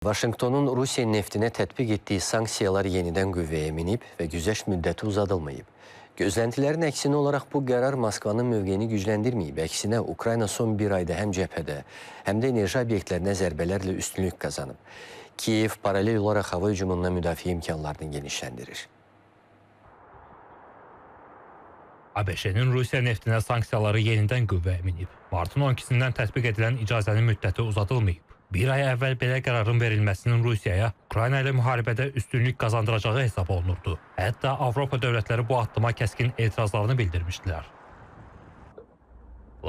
Vaşinqtonun Rusiya neftinə tətbiq etdiyi sanksiyalar yenidən qüvvəyə minib və güzəşt müddəti uzadılmayıb. Gözləntilərin əksinə olaraq bu qərar Moskvanın mövqeyini gücləndirməyib. Əksinə, Ukrayna son bir ayda həm cəbhədə, həm də enerji obyektlərinə zərbələrlə üstünlük qazanıb. Kiyev paralel olaraq hava hücumundan müdafiə imkanlarını genişləndirir. ABŞ-nin Rusiya neftinə sanksiyaları yenidən qüvvəyə minib. Martın 12-sindən tətbiq edilən icazənin müddəti uzadılmayıb. Bir ay əvvəl belə qərarın verilməsinin Rusiyaya Ukrayna ilə müharibədə üstünlük qazandıracağı hesab olunurdu. Hətta Avropa dövlətləri bu addıma kəskin etirazlarını bildirmişdilər.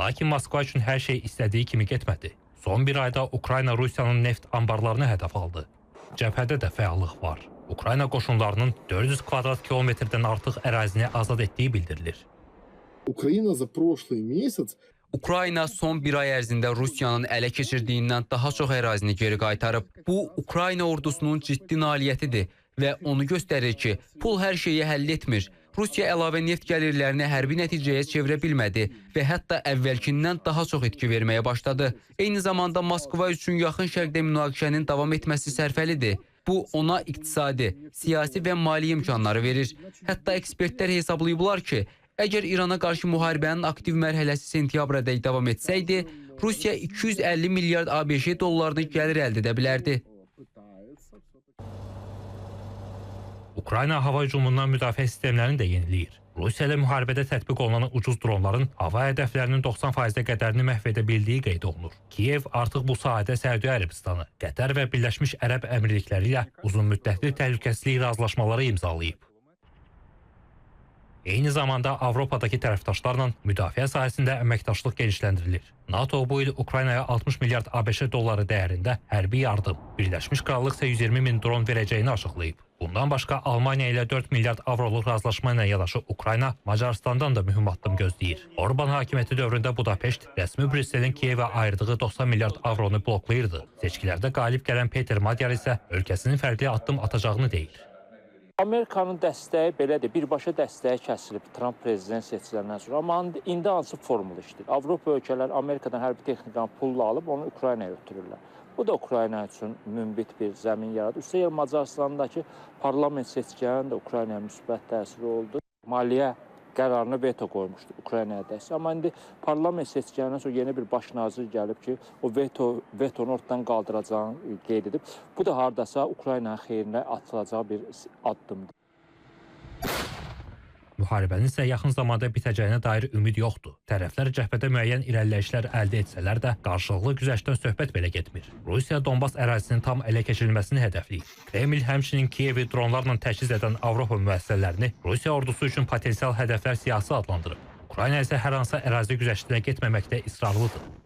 Lakin Moskva üçün hər şey istədiyi kimi getmədi. Son bir ayda Ukrayna Rusiyanın neft anbarlarını hədəf aldı. Cəbhədə də fəallıq var. Ukrayna qoşunlarının 400 kvadrat kilometrdən artıq ərazini azad etdiyi bildirilir. Ukrayna son bir ay ərzində Rusiyanın ələ keçirdiyindən daha çox ərazini geri qaytarıb. Bu, Ukrayna ordusunun ciddi nailiyyətidir və onu göstərir ki, pul hər şeyi həll etmir. Rusiya əlavə neft gəlirlərini hərbi nəticəyə çevirə bilmədi və hətta əvvəlkindən daha çox etki verməyə başladı. Eyni zamanda Moskva üçün yaxın şərqdə münaqişənin davam etməsi sərfəlidir. Bu, ona iqtisadi, siyasi və mali imkanları verir. Hətta ekspertlər hesablayıblar ki, əgər İrana qarşı müharibənin aktiv mərhələsi sentyabrədək davam etsəydi, Rusiya 250 milyard ABŞ dollarını gəlir əldə edə bilərdi. Ukrayna hava hücumundan müdafiə sistemlərini də yeniləyir. Rusiya ilə müharibədə tətbiq olunan ucuz dronların hava hədəflərinin 90%-ə qədərini məhv edə bildiyi qeyd olunur. Kiyev artıq bu sahədə Səudiyyə Ərəbistanı, Qətər və Birləşmiş Ərəb Əmirlikləri ilə uzunmüddətli təhlükəsizlik razılaşmaları imzalayıb. Eyni zamanda Avropadakı tərəfdaşlarla müdafiə sahəsində əməkdaşlıq genişləndirilir. NATO bu il Ukraynaya 60 milyard ABŞ dolları dəyərində hərbi yardım, Birləşmiş Krallıq isə 120 min dron verəcəyini açıqlayıb. Bundan başqa Almaniya ilə 4 milyard avroluq razılaşma ilə yanaşı Ukrayna Macarıstandan da mühüm addım gözləyir. Orban hakimiyyəti dövründə Budapeşt rəsmi Brüsselin Kiyevə ayırdığı 90 milyard avronu bloklayırdı. Seçkilərdə qalib gələn Peter Magyar isə ölkəsinin fərqli addım atacağını deyir. Amerikanın dəstəyi belədir, birbaşa dəstəyi kəsilib Trump prezident seçiləndən sonra. Amma indi hansı formula işləyir? Avropa ölkələri Amerikadan hərbi texnikanı pulla alıb onu Ukraynaya ötürürlər. Bu da Ukrayna üçün münbit bir zəmin yaradır. Üstəgəl Macaristandakı parlament seçkilərinin də Ukraynaya müsbət təsiri oldu. Maliyyə qərarını veto qoymuşdu Ukraynaya dəstək. Amma indi parlament seçkilərindən sonra yeni bir baş nazir gəlib ki, o vetonu ortadan qaldıracağını qeyd edib. Bu da hardasa Ukraynanın xeyrinə atılacağı bir addımdır. Müharibənin isə yaxın zamanda bitəcəyinə dair ümid yoxdur. Tərəflər cəbhədə müəyyən irəliləyişlər əldə etsələr də qarşılıqlı güzəştdən söhbət belə getmir. Rusiya Donbas ərazisinin tam ələ keçirilməsini hədəfləyir. Kreml həmçinin Kiyevi dronlarla təchiz edən Avropa müəssisələrini Rusiya ordusu üçün potensial hədəflər siyasi adlandırıb. Ukrayna isə hər hansı ərazi güzəştinə getməməkdə israrlıdır.